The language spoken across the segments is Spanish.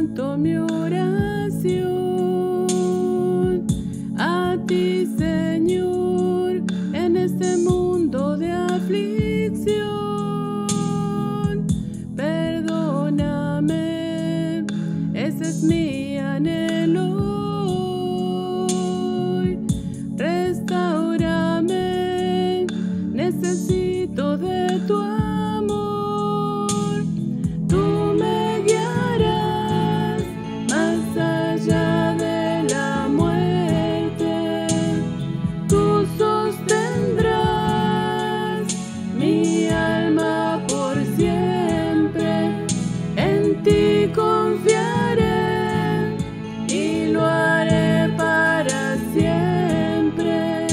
levanto mi oración a ti, Señor, en este mundo de aflicción. Perdóname, ese es mi anhelo hoy. Restáurame, necesito de tu amor. Tú me guiarás más allá de la muerte. Tú sostendrás mi alma por siempre. En ti confiaré y lo haré para siempre.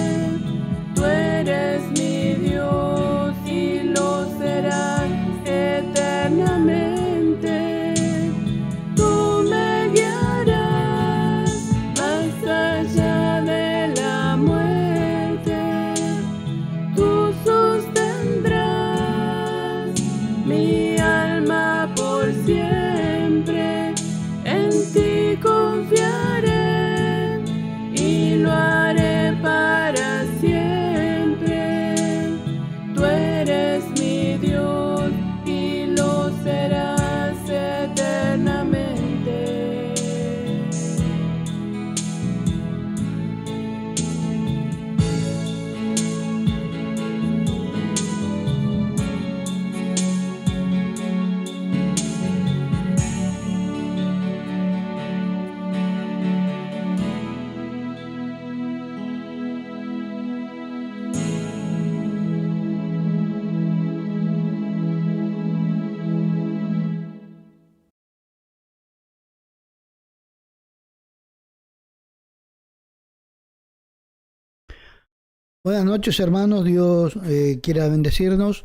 Tú eres mi Dios y lo serás eternamente. Tú me guiarás más allá de la muerte. Tú sostendrás mi alma por siempre. En ti confiaré y lo haré para siempre. Tú eres mi Dios y lo serás eternamente. Buenas noches, hermanos. Dios quiera bendecirnos.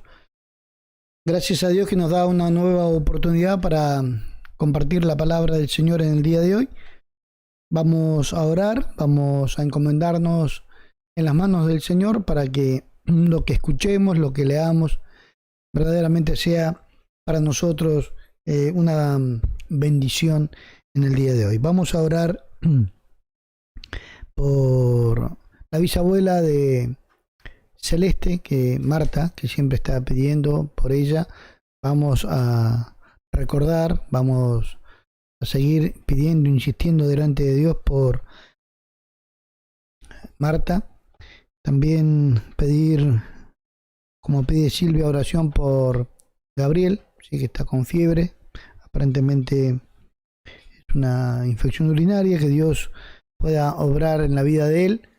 Gracias a Dios que nos da una nueva oportunidad para compartir la palabra del Señor en el día de hoy. Vamos a orar, vamos a encomendarnos en las manos del Señor para que lo que escuchemos, lo que leamos, verdaderamente sea para nosotros una bendición en el día de hoy. Vamos a orar por la bisabuela de Celeste, que Marta, que siempre está pidiendo por ella. Vamos a recordar, vamos a seguir pidiendo, insistiendo delante de Dios por Marta. También pedir, como pide Silvia, oración por Gabriel, sí, que está con fiebre. Aparentemente es una infección urinaria, que Dios pueda obrar en la vida de él.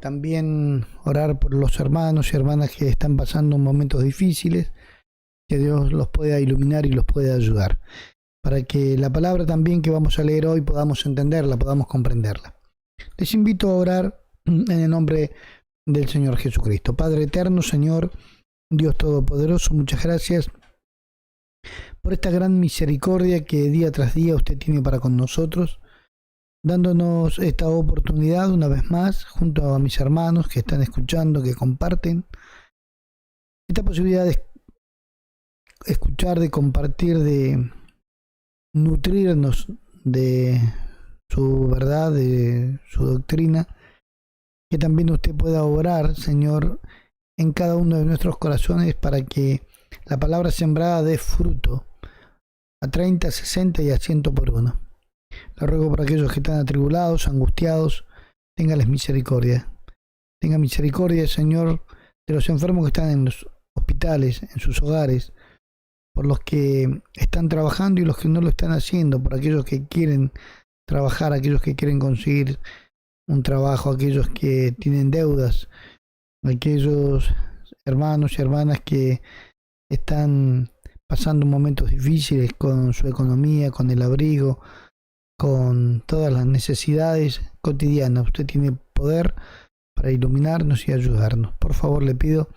También orar por los hermanos y hermanas que están pasando momentos difíciles, que Dios los pueda iluminar y los pueda ayudar, para que la palabra también que vamos a leer hoy podamos entenderla, podamos comprenderla. Les invito a orar en el nombre del Señor Jesucristo. Padre eterno, Señor, Dios Todopoderoso, muchas gracias por esta gran misericordia que día tras día usted tiene para con nosotros, dándonos esta oportunidad una vez más, junto a mis hermanos que están escuchando, que comparten, esta posibilidad de escuchar, de compartir, de nutrirnos de su verdad, de su doctrina, que también usted pueda obrar, Señor, en cada uno de nuestros corazones para que la palabra sembrada dé fruto a 30, 60 y a 100 por uno. Le ruego por aquellos que están atribulados, angustiados, téngales misericordia. Tenga misericordia, Señor, de los enfermos que están en los hospitales, en sus hogares, por los que están trabajando y los que no lo están haciendo, por aquellos que quieren trabajar, aquellos que quieren conseguir un trabajo, aquellos que tienen deudas, aquellos hermanos y hermanas que están pasando momentos difíciles con su economía, con el abrigo, con todas las necesidades cotidianas. Usted tiene poder para iluminarnos y ayudarnos. Por favor, le pido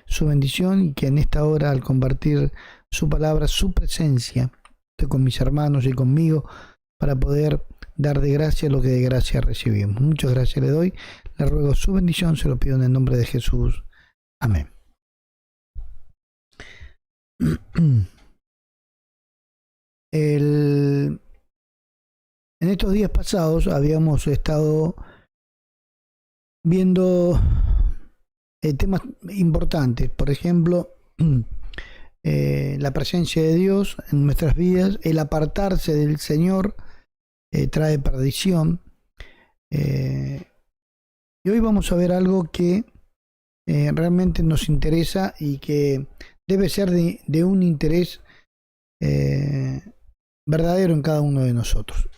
su bendición y que en esta hora, al compartir su palabra, su presencia, esté con mis hermanos y conmigo para poder dar de gracia lo que de gracia recibimos. Muchas gracias le doy. Le ruego su bendición, se lo pido en el nombre de Jesús. Amén. El estos días pasados habíamos estado viendo temas importantes, por ejemplo, la presencia de Dios en nuestras vidas, el apartarse del Señor trae perdición. Y hoy vamos a ver algo que realmente nos interesa y que debe ser de un interés verdadero en cada uno de nosotros.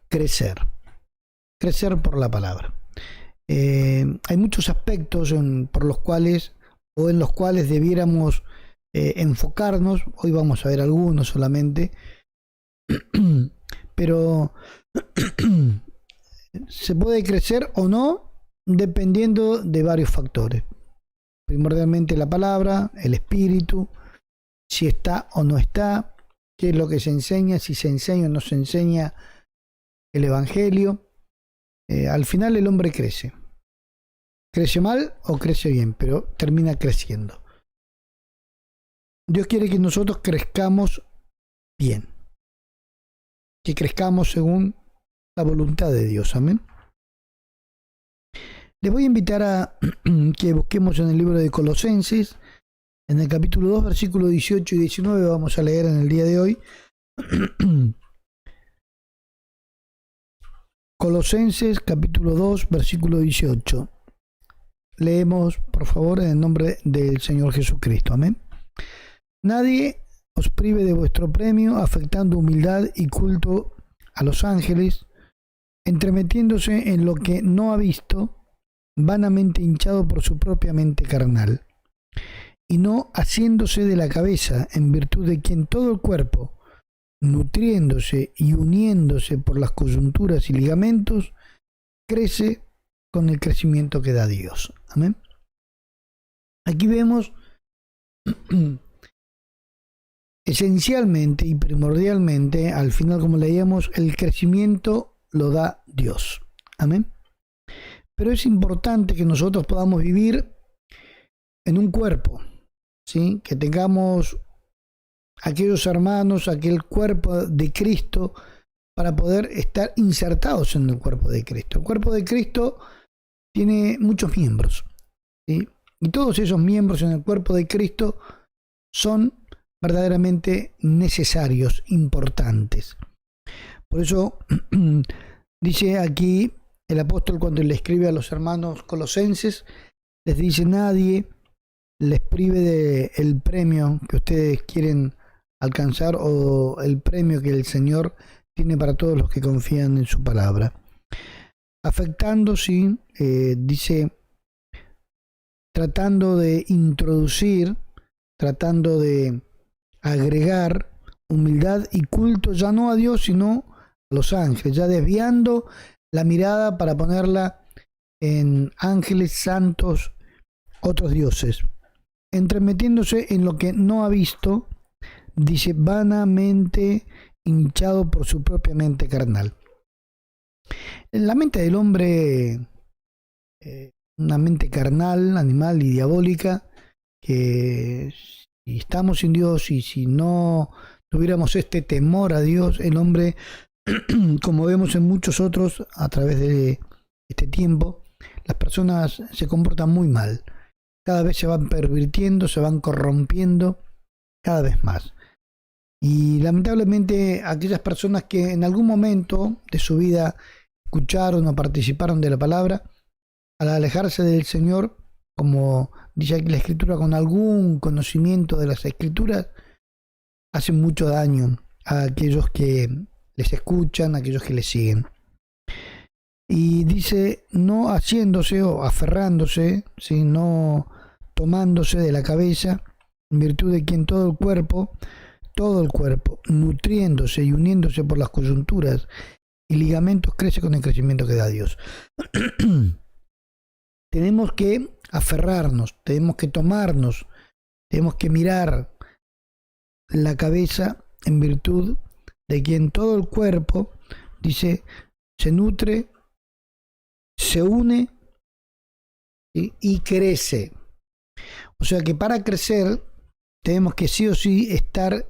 Crecer por la palabra. Hay muchos aspectos por los cuales o en los cuales debiéramos enfocarnos. Hoy vamos a ver algunos solamente, pero se puede crecer o no dependiendo de varios factores. Primordialmente la palabra, el espíritu, si está o no está, qué es lo que se enseña, si se enseña o no se enseña el evangelio. Al final el hombre crece mal o crece bien, pero termina creciendo. Dios quiere que nosotros crezcamos bien, que crezcamos según la voluntad de Dios. Amén. Les voy a invitar a que busquemos en el libro de Colosenses, en el capítulo 2, versículos 18 y 19, vamos a leer en el día de hoy. Colosenses, capítulo 2, versículo 18. Leemos, por favor, en el nombre del Señor Jesucristo. Amén. Nadie os prive de vuestro premio, afectando humildad y culto a los ángeles, entremetiéndose en lo que no ha visto, vanamente hinchado por su propia mente carnal, y no haciéndose de la cabeza, en virtud de quien todo el cuerpo, nutriéndose y uniéndose por las coyunturas y ligamentos, crece con el crecimiento que da Dios. Amén. Aquí vemos esencialmente y primordialmente, al final, como leíamos, el crecimiento lo da Dios. Amén. Pero es importante que nosotros podamos vivir en un cuerpo, ¿sí? Que tengamos aquellos hermanos, aquel cuerpo de Cristo, para poder estar insertados en el cuerpo de Cristo. El cuerpo de Cristo tiene muchos miembros, ¿sí? Y todos esos miembros en el cuerpo de Cristo son verdaderamente necesarios, importantes. Por eso dice aquí el apóstol, cuando le escribe a los hermanos colosenses, les dice: nadie les prive del premio que ustedes quieren alcanzar o el premio que el Señor tiene para todos los que confían en su palabra. Afectando, sí, dice, tratando de introducir, tratando de agregar humildad y culto ya no a Dios sino a los ángeles, ya desviando la mirada para ponerla en ángeles, santos, otros dioses, entremetiéndose en lo que no ha visto, dice, vanamente hinchado por su propia mente carnal. La mente del hombre, una mente carnal, animal y diabólica, que si estamos sin Dios y si no tuviéramos este temor a Dios, el hombre, como vemos en muchos otros a través de este tiempo, las personas se comportan muy mal. Cada vez se van pervirtiendo, se van corrompiendo cada vez más. Y lamentablemente aquellas personas que en algún momento de su vida escucharon o participaron de la palabra, al alejarse del Señor, como dice aquí la Escritura, con algún conocimiento de las Escrituras, hacen mucho daño a aquellos que les escuchan, a aquellos que les siguen. Y dice, no haciéndose o aferrándose, sino tomándose de la cabeza, en virtud de quien todo el cuerpo, nutriéndose y uniéndose por las coyunturas y ligamentos, crece con el crecimiento que da Dios. Tenemos que aferrarnos, tenemos que tomarnos, tenemos que mirar la cabeza en virtud de quien todo el cuerpo, dice, se nutre, se une y crece. O sea que para crecer tenemos que sí o sí estar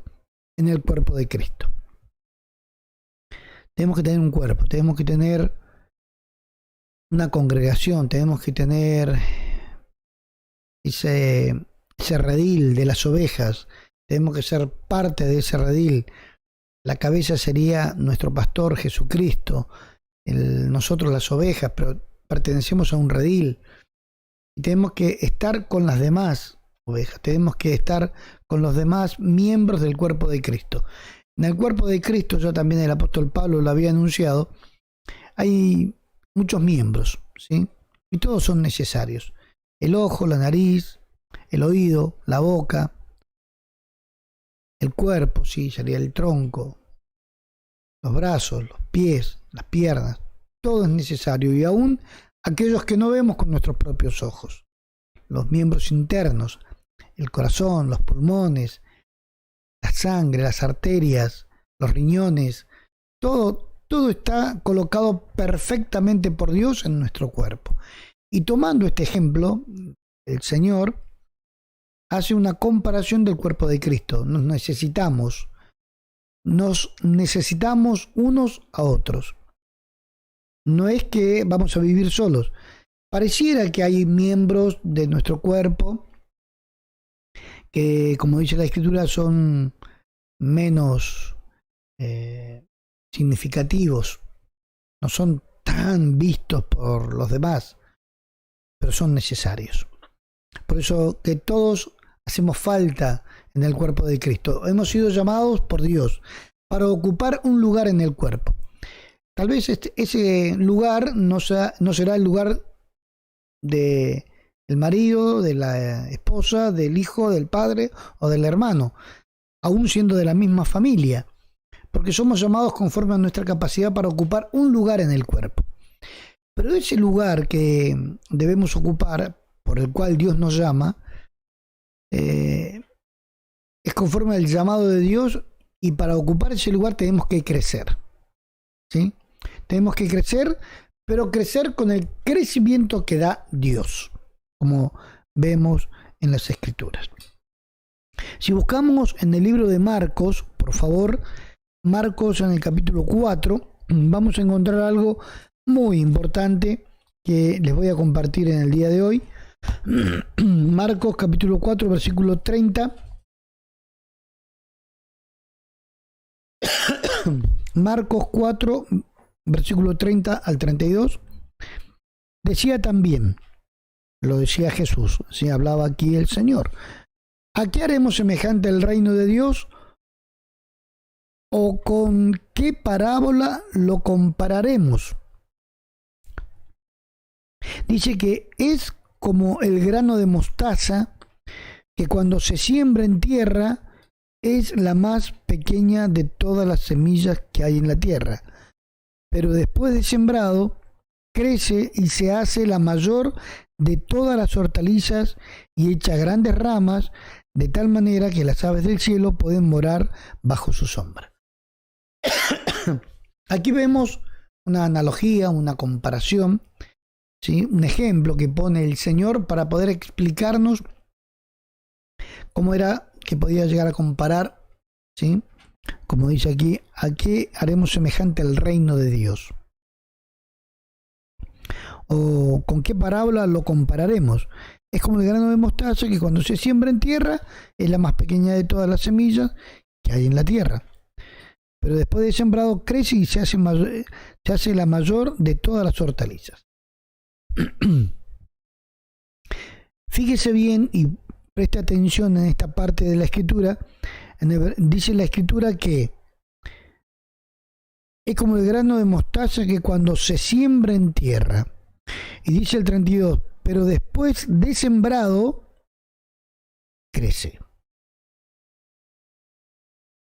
en el cuerpo de Cristo. tenemos que tener un cuerpo, tenemos que tener una congregación, tenemos que tener ese redil de las ovejas, tenemos que ser parte de ese redil. La cabeza sería nuestro pastor Jesucristo, nosotros las ovejas, pero pertenecemos a un redil y tenemos que estar con las demás ovejas, tenemos que estar con los demás miembros del cuerpo de Cristo. En el cuerpo de Cristo, ya también el apóstol Pablo lo había anunciado, hay muchos miembros, ¿sí? Y todos son necesarios. El ojo, la nariz, el oído, la boca, el cuerpo, sí, sería el tronco, los brazos, los pies, las piernas, todo es necesario, y aún aquellos que no vemos con nuestros propios ojos, los miembros internos, el corazón, los pulmones, la sangre, las arterias, los riñones, todo está colocado perfectamente por Dios en nuestro cuerpo. Y tomando este ejemplo, el Señor hace una comparación del cuerpo de Cristo. Nos necesitamos unos a otros. No es que vamos a vivir solos. Pareciera que hay miembros de nuestro cuerpo que, como dice la Escritura, son menos significativos, no son tan vistos por los demás, pero son necesarios. Por eso que todos hacemos falta en el cuerpo de Cristo. Hemos sido llamados por Dios para ocupar un lugar en el cuerpo. Tal vez ese lugar no será el lugar del marido, de la esposa, del hijo, del padre o del hermano, aún siendo de la misma familia, porque somos llamados conforme a nuestra capacidad para ocupar un lugar en el cuerpo. Pero ese lugar que debemos ocupar, por el cual Dios nos llama, es conforme al llamado de Dios, y para ocupar ese lugar tenemos que crecer, ¿sí? Tenemos que crecer, pero crecer con el crecimiento que da Dios, como vemos en las Escrituras. Si buscamos en el libro de Marcos, por favor, Marcos en el capítulo 4, vamos a encontrar algo muy importante que les voy a compartir en el día de hoy. Marcos capítulo 4, versículo 30. Marcos 4, versículo 30 al 32. Decía también, lo decía Jesús, ¿sí? Hablaba aquí el Señor: ¿a qué haremos semejante el reino de Dios? ¿O con qué parábola lo compararemos? Dice que es como el grano de mostaza, que cuando se siembra en tierra es la más pequeña de todas las semillas que hay en la tierra, pero después de sembrado crece y se hace la mayor de todas las hortalizas y echa grandes ramas, de tal manera que las aves del cielo pueden morar bajo su sombra. Aquí vemos una analogía, una comparación, ¿sí? Un ejemplo que pone el Señor para poder explicarnos cómo era que podía llegar a comparar, ¿sí? Como dice aquí, ¿a qué haremos semejante al reino de Dios? ¿O con qué parábola lo compararemos? Es como el grano de mostaza, que cuando se siembra en tierra es la más pequeña de todas las semillas que hay en la tierra, pero después de sembrado crece y se hace la mayor de todas las hortalizas. Fíjese bien y preste atención en esta parte de la Escritura. Dice la Escritura que es como el grano de mostaza que cuando se siembra en tierra. Y dice el 32, pero después de sembrado crece.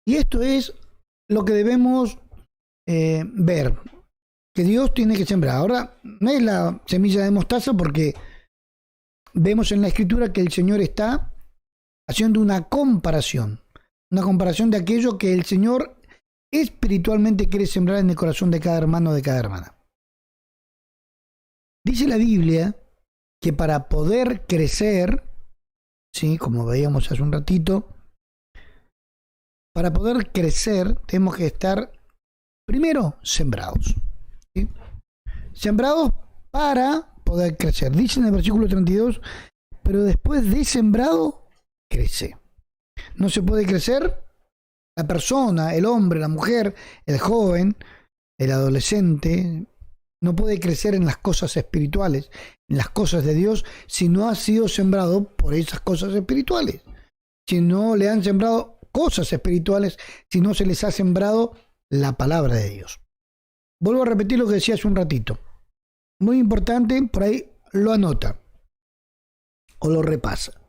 Y esto es lo que debemos ver, que Dios tiene que sembrar. Ahora, no es la semilla de mostaza, porque vemos en la Escritura que el Señor está haciendo una comparación de aquello que el Señor espiritualmente quiere sembrar en el corazón de cada hermano, de cada hermana. Dice la Biblia que para poder crecer, ¿sí? Como veíamos hace un ratito, para poder crecer tenemos que estar Primero, sembrados. ¿Sí? Sembrados para poder crecer. Dice en el versículo 32, pero después de sembrado, crece. No se puede crecer la persona, el hombre, la mujer, el joven, el adolescente, no puede crecer en las cosas espirituales, en las cosas de Dios, si no ha sido sembrado por esas cosas espirituales. Si no le han sembrado cosas espirituales, si no se les ha sembrado la palabra de Dios. Vuelvo a repetir lo que decía hace un ratito. Muy importante, por ahí lo anota o lo repasa.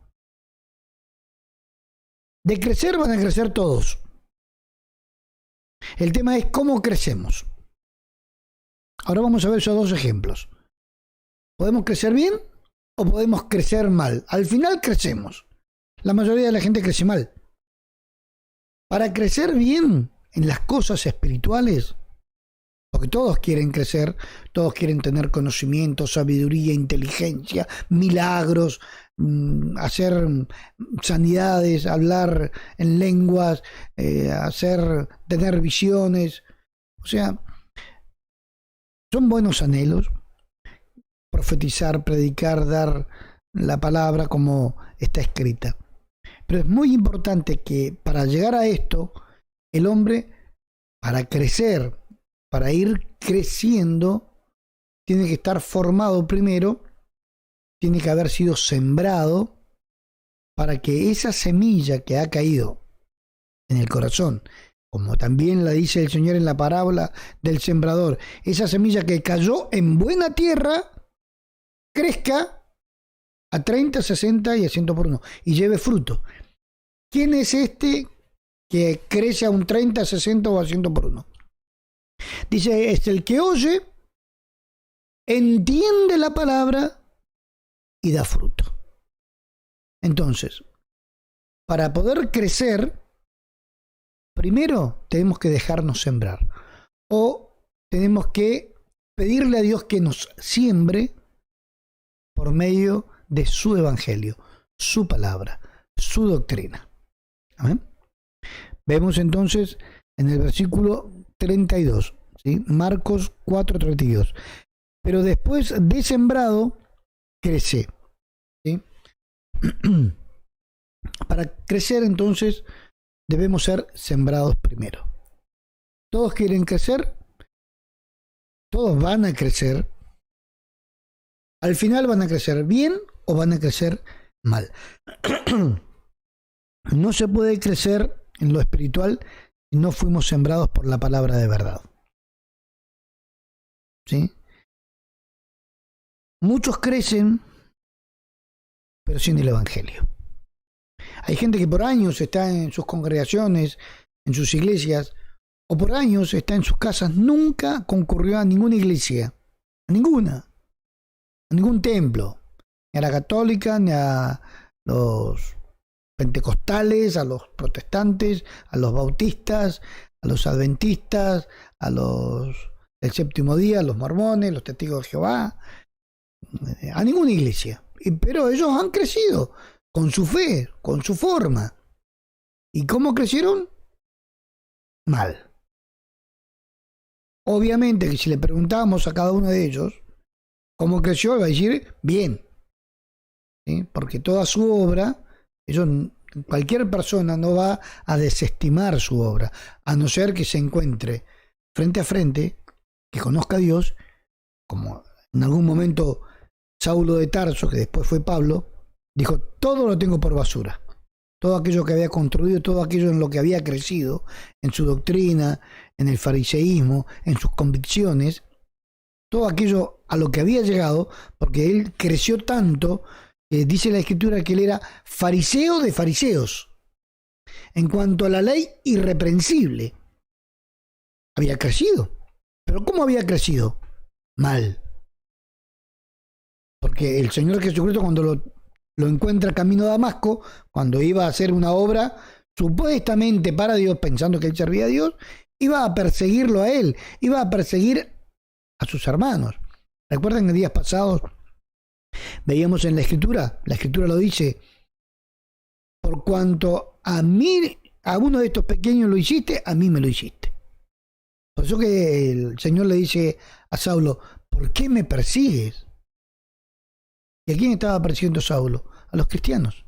De crecer van a crecer todos. El tema es cómo crecemos. Ahora vamos a ver esos dos ejemplos. ¿Podemos crecer bien o podemos crecer mal? Al final crecemos. La mayoría de la gente crece mal. Para crecer bien en las cosas espirituales, porque todos quieren crecer, todos quieren tener conocimiento, sabiduría, inteligencia, milagros, hacer sanidades, hablar en lenguas, tener visiones. O sea, son buenos anhelos, profetizar, predicar, dar la palabra como está escrita. Pero es muy importante que para llegar a esto, el hombre, para crecer, para ir creciendo, tiene que estar formado primero, tiene que haber sido sembrado, para que esa semilla que ha caído en el corazón, como también la dice el Señor en la parábola del sembrador, esa semilla que cayó en buena tierra, crezca a 30, 60 y a 100 por uno, y lleve fruto. ¿Quién es este que crece a un 30, 60 o a 100 por uno? Dice, es el que oye, entiende la palabra y da fruto. Entonces, para poder crecer, primero tenemos que dejarnos sembrar. O tenemos que pedirle a Dios que nos siembre por medio de su evangelio, su palabra, su doctrina. ¿Amén? Vemos entonces en el versículo 32, ¿sí? Marcos 4:32. Pero después de sembrado, crece. ¿Sí? Para crecer entonces debemos ser sembrados primero. Todos quieren crecer, todos van a crecer. Al final van a crecer bien o van a crecer mal. No se puede crecer en lo espiritual si no fuimos sembrados por la palabra de verdad. ¿Sí? Muchos crecen, pero sin el evangelio. Hay gente que por años está en sus congregaciones, en sus iglesias, o por años está en sus casas, nunca concurrió a ninguna iglesia, a ninguna. A ningún templo, ni a la católica, ni a los pentecostales, a los protestantes, a los bautistas, a los adventistas, a los del séptimo día, a los mormones, los testigos de Jehová, a ninguna iglesia. Pero ellos han crecido con su fe, con su forma. ¿Y cómo crecieron? Mal. Obviamente que si le preguntamos a cada uno de ellos cómo creció, va a decir bien, ¿sí? Porque toda su obra, cualquier persona no va a desestimar su obra, a no ser que se encuentre frente a frente, que conozca a Dios, como en algún momento Saulo de Tarso, que después fue Pablo, dijo, todo lo tengo por basura. Todo aquello que había construido, todo aquello en lo que había crecido, en su doctrina, en el fariseísmo, en sus convicciones, todo aquello a lo que había llegado, porque él creció tanto, dice la Escritura que él era fariseo de fariseos. En cuanto a la ley, irreprensible. Había crecido. ¿Pero cómo había crecido? Mal. Porque el Señor Jesucristo, cuando lo encuentra camino a Damasco, cuando iba a hacer una obra supuestamente para Dios, pensando que él servía a Dios, iba a perseguirlo a él, iba a perseguir a sus hermanos. ¿Recuerdan que días pasados veíamos en la Escritura lo dice, por cuanto a mí, a uno de estos pequeños lo hiciste, a mí me lo hiciste. Por eso que el Señor le dice a Saulo, ¿por qué me persigues? ¿Y a quién estaba persiguiendo Saulo? A los cristianos.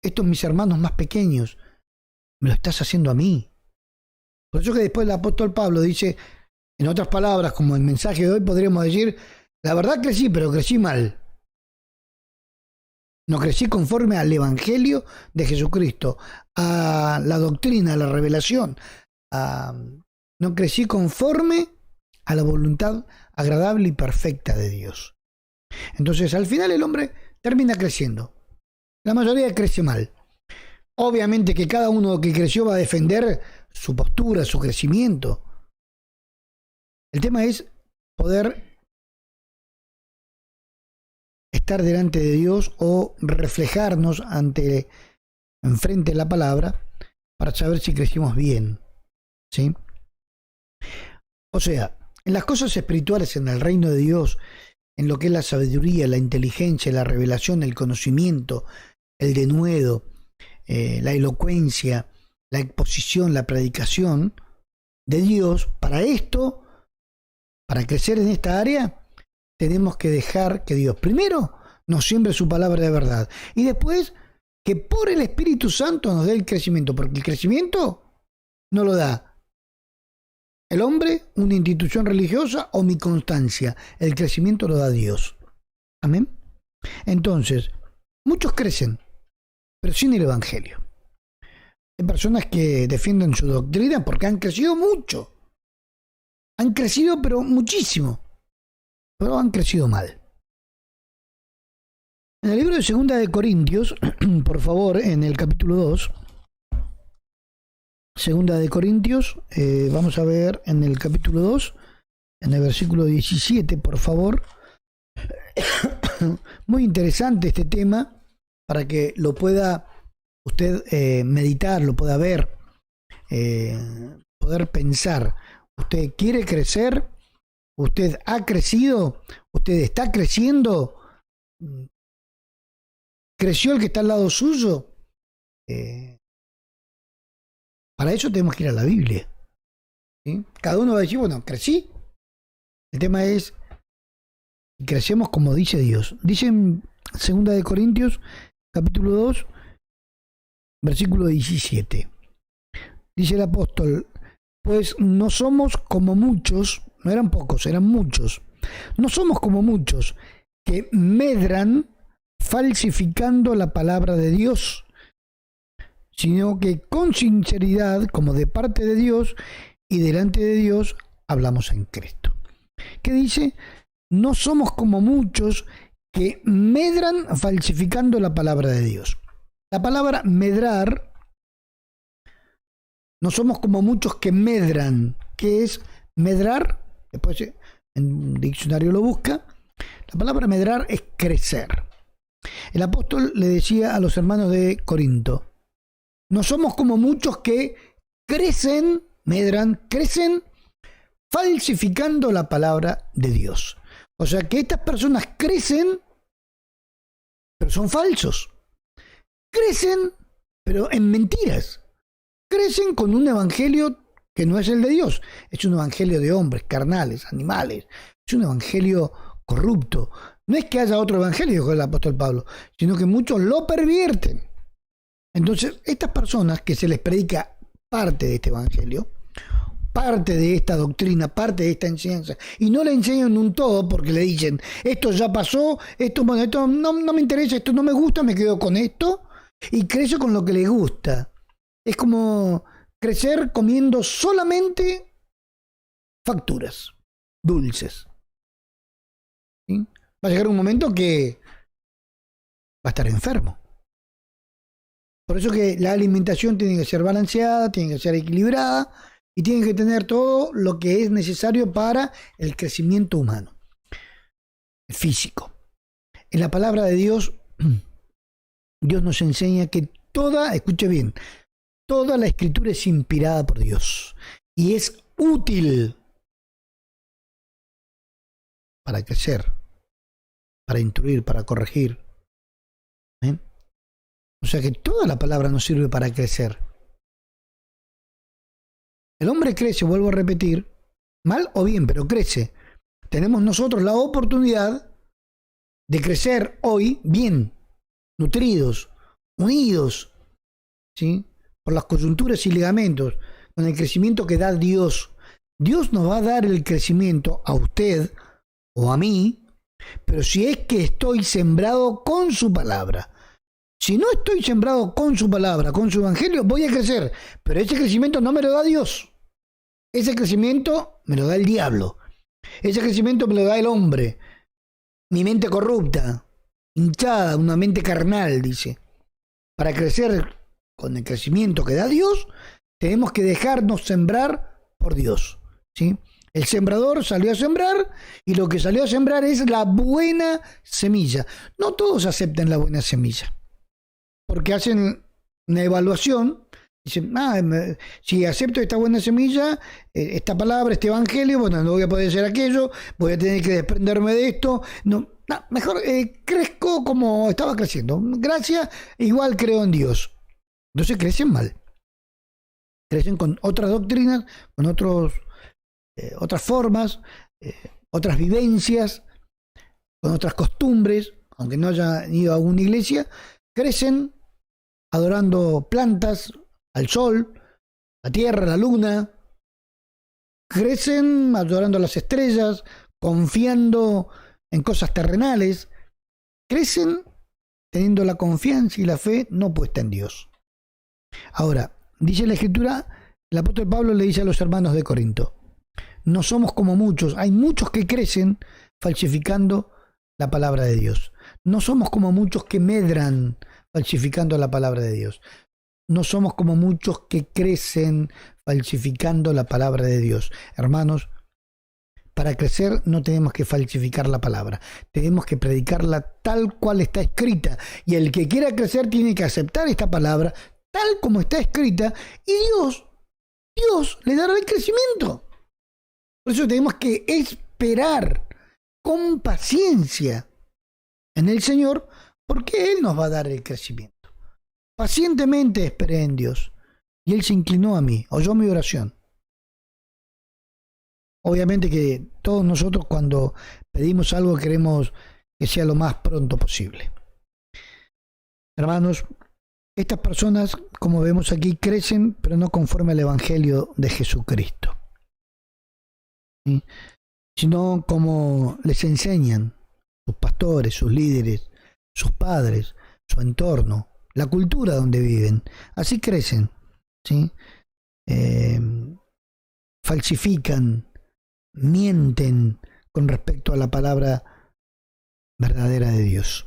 Estos mis hermanos más pequeños, me lo estás haciendo a mí. Por eso que después el apóstol Pablo dice, en otras palabras, como el mensaje de hoy, podríamos decir, la verdad crecí, pero crecí mal. No crecí conforme al Evangelio de Jesucristo, a la doctrina, a la revelación. No crecí conforme a la voluntad agradable y perfecta de Dios. Entonces, al final el hombre termina creciendo. La mayoría crece mal. Obviamente que cada uno que creció va a defender su postura, su crecimiento. El tema es poder estar delante de Dios o reflejarnos enfrente de la palabra para saber si crecimos bien. ¿Sí? O sea, en las cosas espirituales, en el reino de Dios, en lo que es la sabiduría, la inteligencia, la revelación, el conocimiento, el denuedo, la elocuencia, la exposición, la predicación de Dios, para esto, para crecer en esta área, tenemos que dejar que Dios primero nos siembre su palabra de verdad y después que por el Espíritu Santo nos dé el crecimiento, porque el crecimiento no lo da el hombre, una institución religiosa o mi constancia. El crecimiento lo da Dios. Amén. Entonces, muchos crecen, pero sin el Evangelio. Hay personas que defienden su doctrina porque han crecido mucho. Han crecido, pero muchísimo. Pero han crecido mal. En el libro de Segunda de Corintios, por favor, en el capítulo 2, Segunda de Corintios, vamos a ver en el capítulo 2, en el versículo 17, por favor. Muy interesante este tema para que lo pueda usted meditar, lo pueda ver, poder pensar. ¿Usted quiere crecer? ¿Usted ha crecido? ¿Usted está creciendo? ¿Creció el que está al lado suyo? Para eso tenemos que ir a la Biblia. ¿Sí? Cada uno va a decir, bueno, crecí. El tema es, crecemos como dice Dios. Dice en 2 de Corintios, capítulo 2, versículo 17. Dice el apóstol, pues no somos como muchos, no eran pocos, eran muchos. No somos como muchos que medran falsificando la palabra de Dios, sino que con sinceridad, como de parte de Dios y delante de Dios, hablamos en Cristo. ¿Qué dice? No somos como muchos que medran falsificando la palabra de Dios. La palabra medrar, no somos como muchos que medran. ¿Qué es medrar? Después en un diccionario lo busca. La palabra medrar es crecer. El apóstol le decía a los hermanos de Corinto, no somos como muchos que crecen, medran, crecen falsificando la palabra de Dios. O sea que estas personas crecen, pero son falsos. Crecen, pero en mentiras. Crecen con un evangelio que no es el de Dios. Es un evangelio de hombres, carnales, animales. Es un evangelio corrupto. No es que haya otro evangelio, dijo el apóstol Pablo, sino que muchos lo pervierten. Entonces, estas personas que se les predica parte de este evangelio, parte de esta doctrina, parte de esta enseñanza, y no le enseñan un todo porque le dicen, esto ya pasó, esto no me interesa, esto no me gusta, me quedo con esto, y crece con lo que le gusta. Es como crecer comiendo solamente facturas, dulces. ¿Sí? Va a llegar un momento que va a estar enfermo. Por eso que la alimentación tiene que ser balanceada, tiene que ser equilibrada y tiene que tener todo lo que es necesario para el crecimiento humano, físico. En la palabra de Dios, Dios nos enseña que escuche bien, toda la escritura es inspirada por Dios y es útil para crecer, para instruir, para corregir. ¿Eh? O sea que toda la palabra nos sirve para crecer. El hombre crece, vuelvo a repetir, mal o bien, pero crece. Tenemos nosotros la oportunidad de crecer hoy bien, nutridos, unidos, ¿sí? Por las coyunturas y ligamentos, con el crecimiento que da Dios. Dios nos va a dar el crecimiento a usted o a mí, pero si es que estoy sembrado con su palabra. Si no estoy sembrado con su palabra, con su evangelio, voy a crecer, pero ese crecimiento no me lo da Dios. Ese crecimiento me lo da el diablo. Ese crecimiento me lo da el hombre. Mi mente corrupta, hinchada, una mente carnal, dice. Para crecer con el crecimiento que da Dios, tenemos que dejarnos sembrar por Dios, ¿sí? El sembrador salió a sembrar y lo que salió a sembrar es la buena semilla. No todos aceptan la buena semilla, porque hacen una evaluación. Dicen, si acepto esta buena semilla, esta palabra, este evangelio, bueno, no voy a poder hacer aquello, voy a tener que desprenderme de esto. No, mejor crezco como estaba creciendo. Gracias, igual creo en Dios. Entonces crecen mal. Crecen con otras doctrinas, con otras formas, otras vivencias, con otras costumbres, aunque no hayan ido a una iglesia, crecen adorando plantas, al sol, la tierra, la luna, crecen adorando a las estrellas, confiando en cosas terrenales, crecen teniendo la confianza y la fe no puesta en Dios. Ahora, dice la Escritura, el apóstol Pablo le dice a los hermanos de Corinto, no somos como muchos, hay muchos que crecen falsificando la palabra de Dios. No somos como muchos que medran falsificando la palabra de Dios. No somos como muchos que crecen falsificando la palabra de Dios. Hermanos, para crecer no tenemos que falsificar la palabra. Tenemos que predicarla tal cual está escrita. Y el que quiera crecer tiene que aceptar esta palabra tal como está escrita. Y Dios le dará el crecimiento. Por eso tenemos que esperar con paciencia en el Señor, porque Él nos va a dar el crecimiento. Pacientemente esperé en Dios, y Él se inclinó a mí, oyó mi oración. Obviamente que todos nosotros cuando pedimos algo queremos que sea lo más pronto posible. Hermanos, estas personas, como vemos aquí, crecen, pero no conforme al Evangelio de Jesucristo, ¿sí? Sino como les enseñan sus pastores, sus líderes, sus padres, su entorno, la cultura donde viven. Así crecen, ¿sí? Falsifican, mienten con respecto a la palabra verdadera de Dios.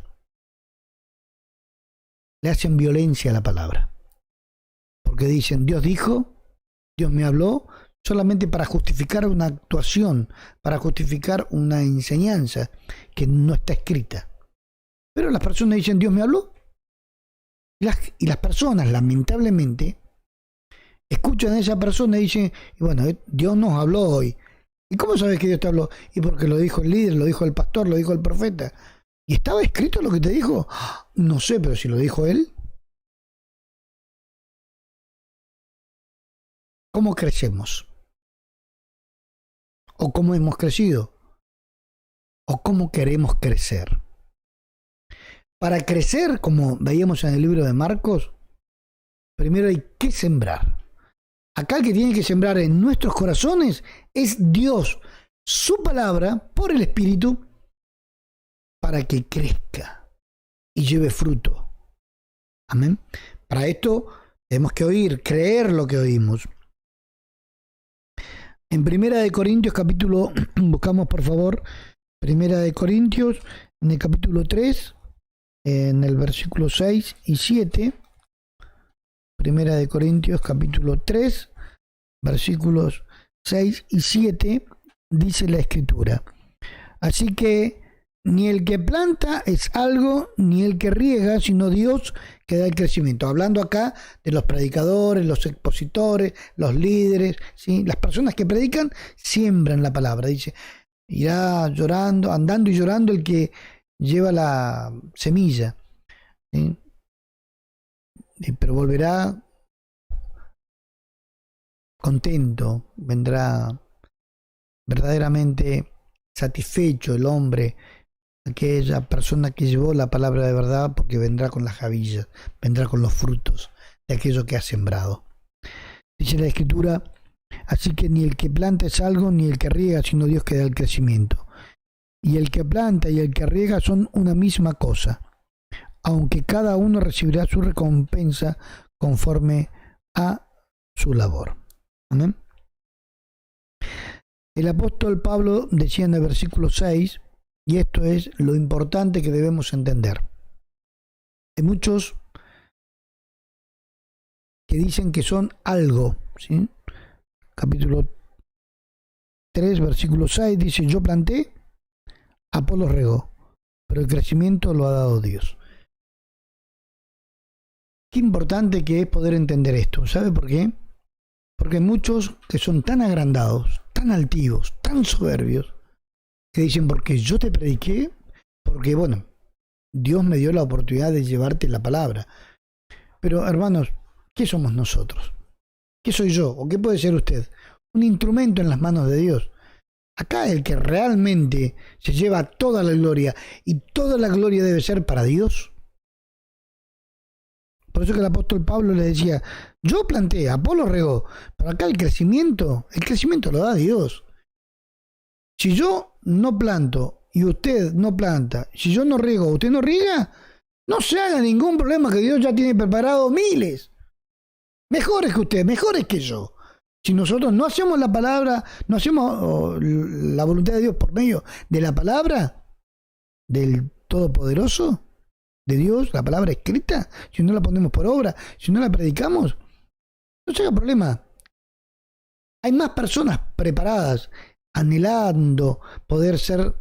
Le hacen violencia a la palabra, porque dicen, Dios dijo, Dios me habló, solamente para justificar una actuación, para justificar una enseñanza que no está escrita. Pero las personas dicen, Dios me habló. Y las personas, lamentablemente, escuchan a esa persona y dicen, y bueno, Dios nos habló hoy. ¿Y cómo sabes que Dios te habló? Y porque lo dijo el líder, lo dijo el pastor, lo dijo el profeta. ¿Y estaba escrito lo que te dijo? No sé, pero si lo dijo él. ¿Cómo crecemos? ¿O cómo hemos crecido? ¿O cómo queremos crecer? Para crecer, como veíamos en el libro de Marcos, primero hay que sembrar. Acá el que tiene que sembrar en nuestros corazones es Dios, su palabra, por el Espíritu, para que crezca y lleve fruto. Amén. Para esto tenemos que oír, creer lo que oímos. En Primera de Corintios capítulo, buscamos por favor, Primera de Corintios, en el capítulo 3, en el versículo 6 y 7, Primera de Corintios capítulo 3, versículos 6 y 7, dice la Escritura. Así que ni el que planta es algo, ni el que riega, sino Dios que da el crecimiento. Hablando acá de los predicadores, los expositores, los líderes, ¿sí? Las personas que predican siembran la palabra. Dice, irá llorando, andando y llorando el que lleva la semilla, ¿sí? Pero volverá contento, vendrá verdaderamente satisfecho el hombre, aquella persona que llevó la palabra de verdad, porque vendrá con las gavillas, vendrá con los frutos de aquello que ha sembrado. Dice la Escritura: así que ni el que planta es algo, ni el que riega, sino Dios que da el crecimiento. Y el que planta y el que riega son una misma cosa, aunque cada uno recibirá su recompensa conforme a su labor. Amén. El apóstol Pablo decía en el versículo 6, y esto es lo importante que debemos entender. Hay muchos que dicen que son algo, ¿sí? Capítulo 3, versículo 6 dice: yo planté, Apolo regó, pero el crecimiento lo ha dado Dios. Qué importante que es poder entender esto. ¿Sabe por qué? Porque hay muchos que son tan agrandados, tan altivos, tan soberbios, que dicen: porque yo te prediqué, porque bueno, Dios me dio la oportunidad de llevarte la palabra. Pero hermanos, ¿qué somos nosotros? ¿Qué soy yo? ¿O qué puede ser usted? Un instrumento en las manos de Dios. Acá el que realmente se lleva toda la gloria, y toda la gloria debe ser para Dios. Por eso que el apóstol Pablo le decía: yo planté, Apolo regó, pero acá el crecimiento lo da Dios. Si yo no planto y usted no planta, si yo no riego, usted no riega, no se haga ningún problema, que Dios ya tiene preparado miles, mejores que usted, mejores que yo. Si nosotros no hacemos la palabra, no hacemos la voluntad de Dios por medio de la palabra del Todopoderoso, de Dios, la palabra escrita, si no la ponemos por obra, si no la predicamos, no se haga problema. Hay más personas preparadas, anhelando poder ser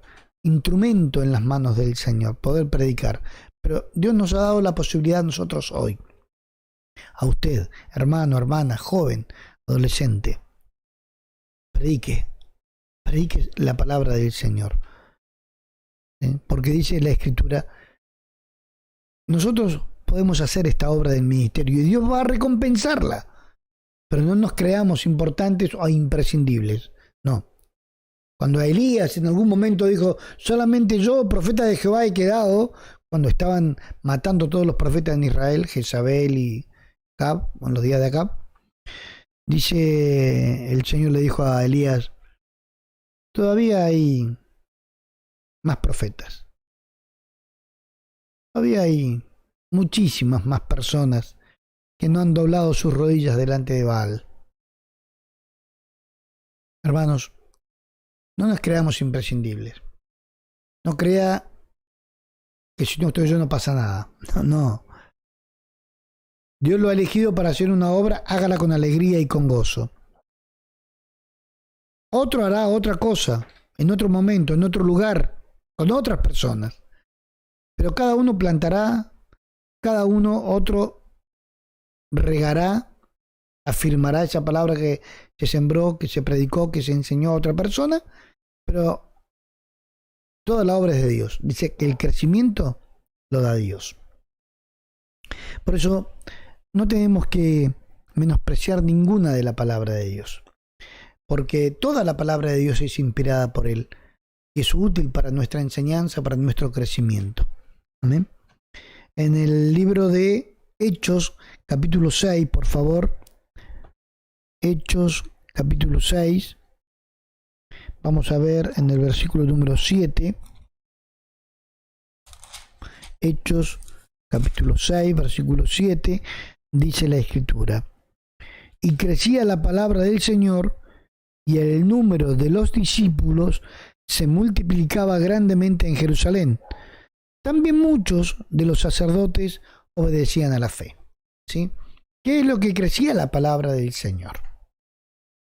instrumento en las manos del Señor, poder predicar. Pero Dios nos ha dado la posibilidad a nosotros hoy, a usted, hermano, hermana, joven, adolescente: predique la palabra del Señor. Porque dice la Escritura: nosotros podemos hacer esta obra del ministerio y Dios va a recompensarla, pero no nos creamos importantes o imprescindibles. No. Cuando a Elías en algún momento dijo: solamente yo, profeta de Jehová, he quedado, cuando estaban matando todos los profetas en Israel, Jezabel y Acab, en los días de Acab, dice, el Señor le dijo a Elías: todavía hay más profetas. Todavía hay muchísimas más personas que no han doblado sus rodillas delante de Baal. Hermanos, no nos creamos imprescindibles. No crea que si no estoy yo no pasa nada. No. Dios lo ha elegido para hacer una obra, hágala con alegría y con gozo. Otro hará otra cosa, en otro momento, en otro lugar, con otras personas. Pero cada uno plantará, cada uno otro regará, afirmará esa palabra que se sembró, que se predicó, que se enseñó a otra persona, pero toda la obra es de Dios. Dice que el crecimiento lo da Dios. Por eso no tenemos que menospreciar ninguna de la palabra de Dios, porque toda la palabra de Dios es inspirada por Él y es útil para nuestra enseñanza, para nuestro crecimiento. Amén. En el libro de Hechos, capítulo 6, por favor. Hechos, capítulo 6. Vamos a ver en el versículo número 7. Hechos, capítulo 6, versículo 7. Dice la Escritura: y crecía la palabra del Señor, y el número de los discípulos se multiplicaba grandemente en Jerusalén. También muchos de los sacerdotes obedecían a la fe. ¿Sí? ¿Qué es lo que crecía? La palabra del Señor.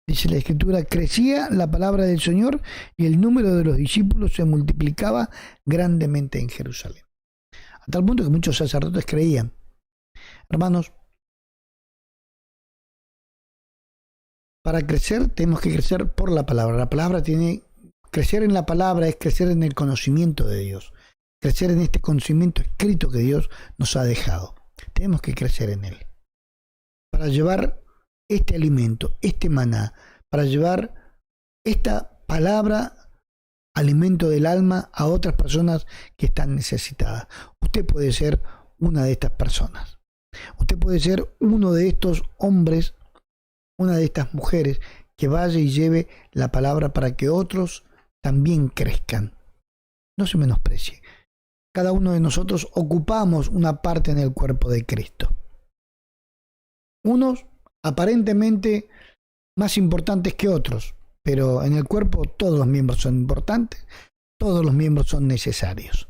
Dice la Escritura: crecía la palabra del Señor y el número de los discípulos se multiplicaba grandemente en Jerusalén. A tal punto que muchos sacerdotes creían. Hermanos, para crecer tenemos que crecer por la palabra. La palabra tiene... Crecer en la palabra es crecer en el conocimiento de Dios. Crecer en este conocimiento escrito que Dios nos ha dejado. Tenemos que crecer en él. Para llevar este alimento, este maná, para llevar esta palabra, alimento del alma, a otras personas que están necesitadas. Usted puede ser una de estas personas. Usted puede ser uno de estos hombres, una de estas mujeres que vaya y lleve la palabra para que otros también crezcan. No se menosprecie. Cada uno de nosotros ocupamos una parte en el cuerpo de Cristo. Unos aparentemente más importantes que otros, pero en el cuerpo todos los miembros son importantes, todos los miembros son necesarios.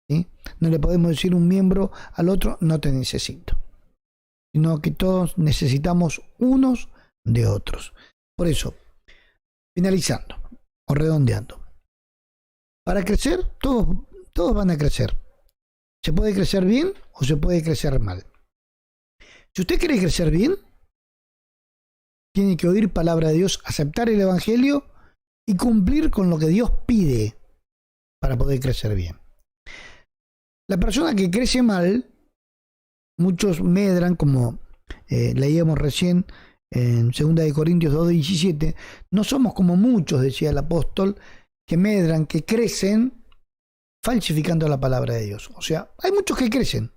¿Sí? No le podemos decir un miembro al otro, no te necesito, sino que todos necesitamos unos de otros. Por eso, finalizando o redondeando, para crecer, todos van a crecer. Se puede crecer bien o se puede crecer mal. Si usted quiere crecer bien, tiene que oír palabra de Dios, aceptar el Evangelio y cumplir con lo que Dios pide para poder crecer bien. La persona que crece mal, muchos medran, como leíamos recién en 2 Corintios 2:17, no somos como muchos, decía el apóstol, que medran, que crecen falsificando la palabra de Dios. O sea, hay muchos que crecen,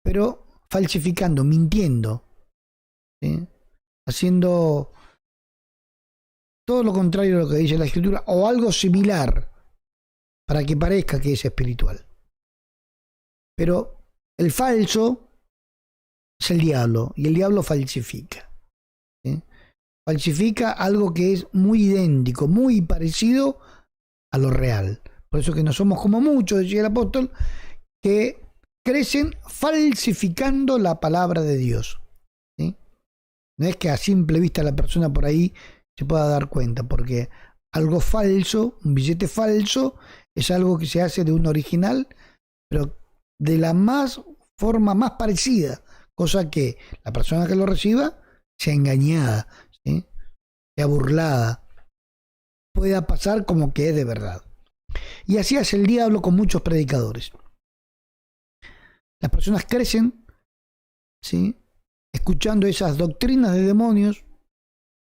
pero falsificando, mintiendo, ¿sí? Haciendo todo lo contrario a lo que dice la Escritura o algo similar para que parezca que es espiritual. Pero el falso es el diablo y el diablo falsifica. ¿Sí? Falsifica algo que es muy idéntico, muy parecido a lo real. Por eso que no somos como muchos, decía el apóstol, que crecen falsificando la palabra de Dios. ¿Sí? No es que a simple vista la persona por ahí se pueda dar cuenta, porque algo falso, un billete falso, es algo que se hace de un original, pero de la forma más parecida, cosa que la persona que lo reciba sea engañada, ¿sí? Sea burlada, pueda pasar como que es de verdad. Y así hace el diablo con muchos predicadores. Las personas crecen, ¿sí? Escuchando esas doctrinas de demonios,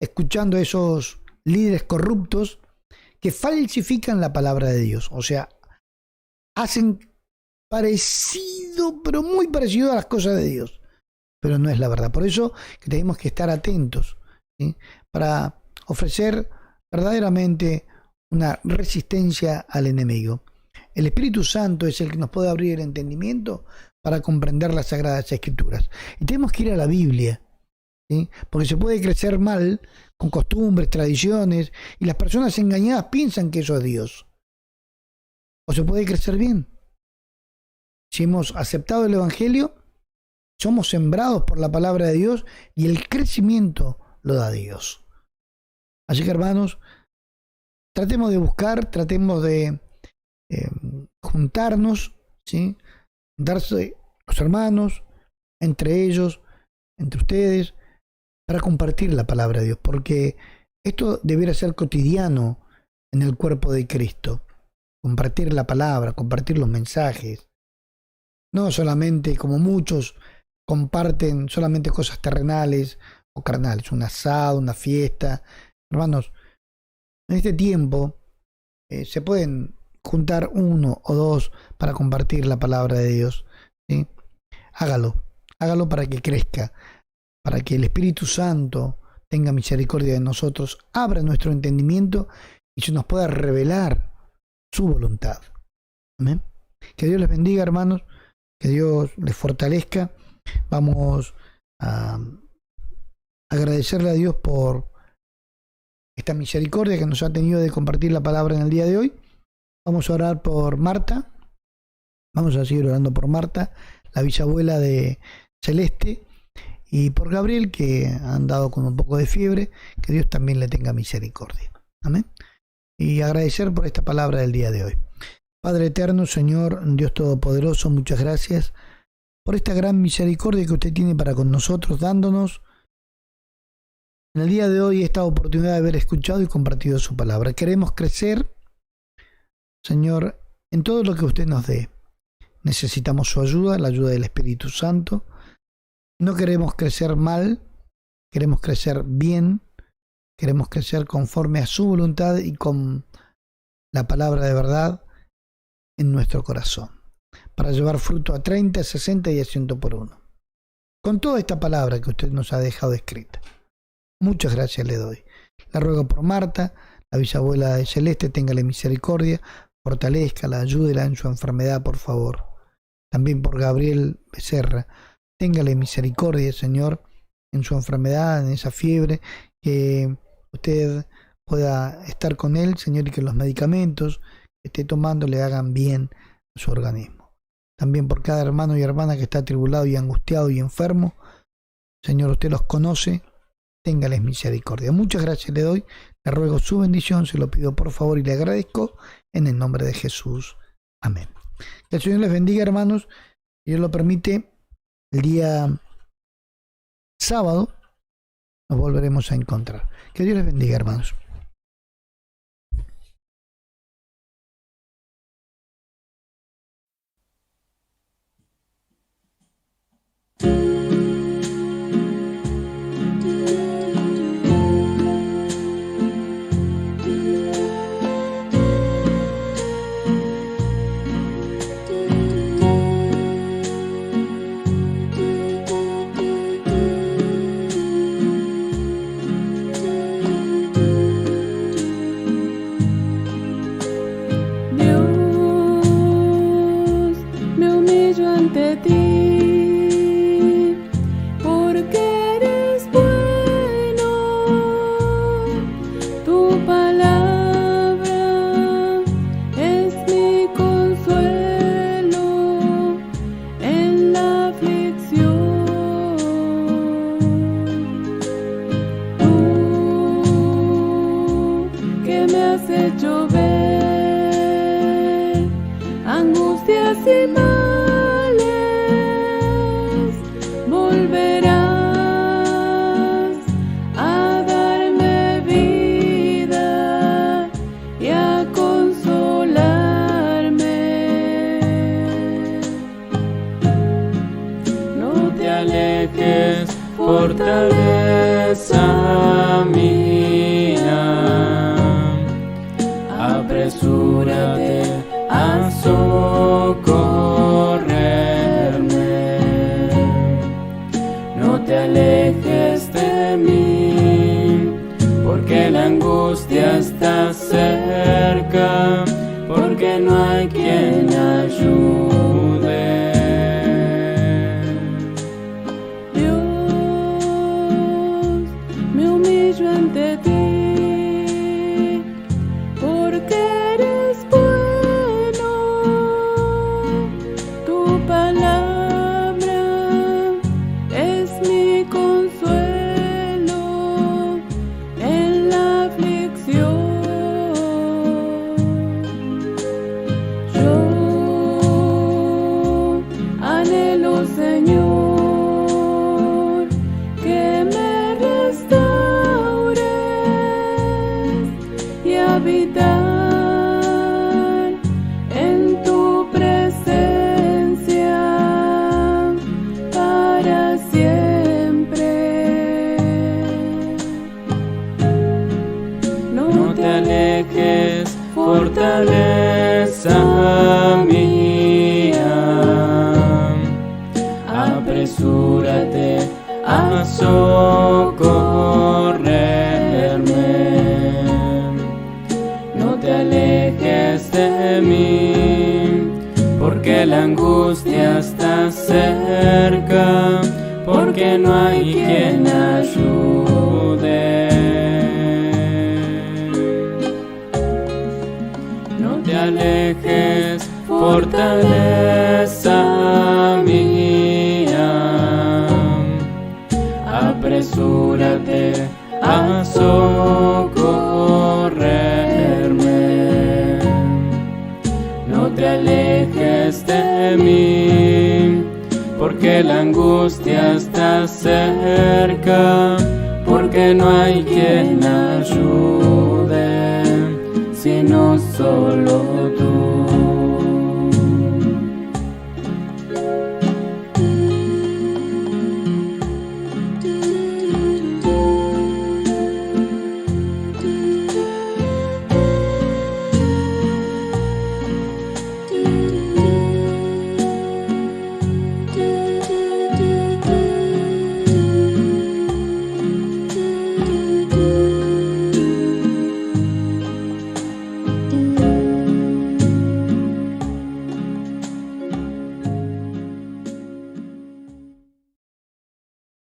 escuchando esos líderes corruptos que falsifican la palabra de Dios. O sea, hacen parecido, pero muy parecido a las cosas de Dios. Pero no es la verdad. Por eso que tenemos que estar atentos, ¿sí? Para ofrecer verdaderamente una resistencia al enemigo. El Espíritu Santo es el que nos puede abrir el entendimiento para comprender las Sagradas Escrituras. Y tenemos que ir a la Biblia, ¿sí? Porque se puede crecer mal con costumbres, tradiciones, y las personas engañadas piensan que eso es Dios. O se puede crecer bien. Si hemos aceptado el Evangelio, somos sembrados por la palabra de Dios y el crecimiento lo da Dios. Así que, hermanos, tratemos de buscar, tratemos de juntarnos, ¿sí? Juntarse los hermanos, entre ellos, entre ustedes, para compartir la palabra de Dios, porque esto debiera ser cotidiano en el cuerpo de Cristo. Compartir la palabra, compartir los mensajes. No solamente como muchos comparten solamente cosas terrenales o carnales, un asado, una fiesta. Hermanos, en este tiempo se pueden juntar uno o dos para compartir la palabra de Dios, ¿sí? Hágalo para que crezca, para que el Espíritu Santo tenga misericordia de nosotros, abra nuestro entendimiento y se nos pueda revelar su voluntad. Amén. Que Dios les bendiga, hermanos, que Dios les fortalezca. Vamos a agradecerle a Dios por esta misericordia que nos ha tenido de compartir la palabra en el día de hoy. Vamos a orar por Marta. Vamos a seguir orando por Marta, la bisabuela de Celeste, y por Gabriel, que ha andado con un poco de fiebre. Que Dios también le tenga misericordia. Amén. Y agradecer por esta palabra del día de hoy. Padre eterno, Señor, Dios Todopoderoso, muchas gracias por esta gran misericordia que usted tiene para con nosotros, dándonos en el día de hoy esta oportunidad de haber escuchado y compartido su palabra. Queremos crecer, Señor, en todo lo que usted nos dé. Necesitamos su ayuda, la ayuda del Espíritu Santo. No queremos crecer mal, queremos crecer bien, queremos crecer conforme a su voluntad y con la palabra de verdad en nuestro corazón, para llevar fruto a 30, 60 y a 100 por uno. Con toda esta palabra que usted nos ha dejado escrita. Muchas gracias le doy. Le ruego por Marta, la bisabuela de Celeste, téngale misericordia, fortalezcala, ayúdela en su enfermedad, por favor. También por Gabriel Becerra, téngale misericordia, Señor, en su enfermedad, en esa fiebre, que usted pueda estar con él, Señor, y que los medicamentos que esté tomando le hagan bien a su organismo. También por cada hermano y hermana que está atribulado y angustiado y enfermo, Señor, usted los conoce, téngales misericordia. Muchas gracias le doy, le ruego su bendición, se lo pido por favor y le agradezco en el nombre de Jesús. Amén. Que el Señor les bendiga, hermanos. Si Dios lo permite, el día sábado nos volveremos a encontrar. Que Dios les bendiga, hermanos. Fortaleza mía, apresúrate a socorrerme, no te alejes de mí, porque la angustia está cerca, porque no hay quien ayude. Ante ti, porque eres bueno, tu palabra es mi consuelo en la aflicción. Yo anhelo, Señor, que me restaures habitar en tu presencia para siempre. No te alejes, fortaleza mía, apresúrate a socorrerme. No te alejes de mí, porque la angustia está cerca, porque no hay quien ayude. No te alejes, fortaleza mía, apresúrate a socorrerme. No te alejes de mí, porque la angustia está cerca, porque no hay quien ayude, sino solo tú.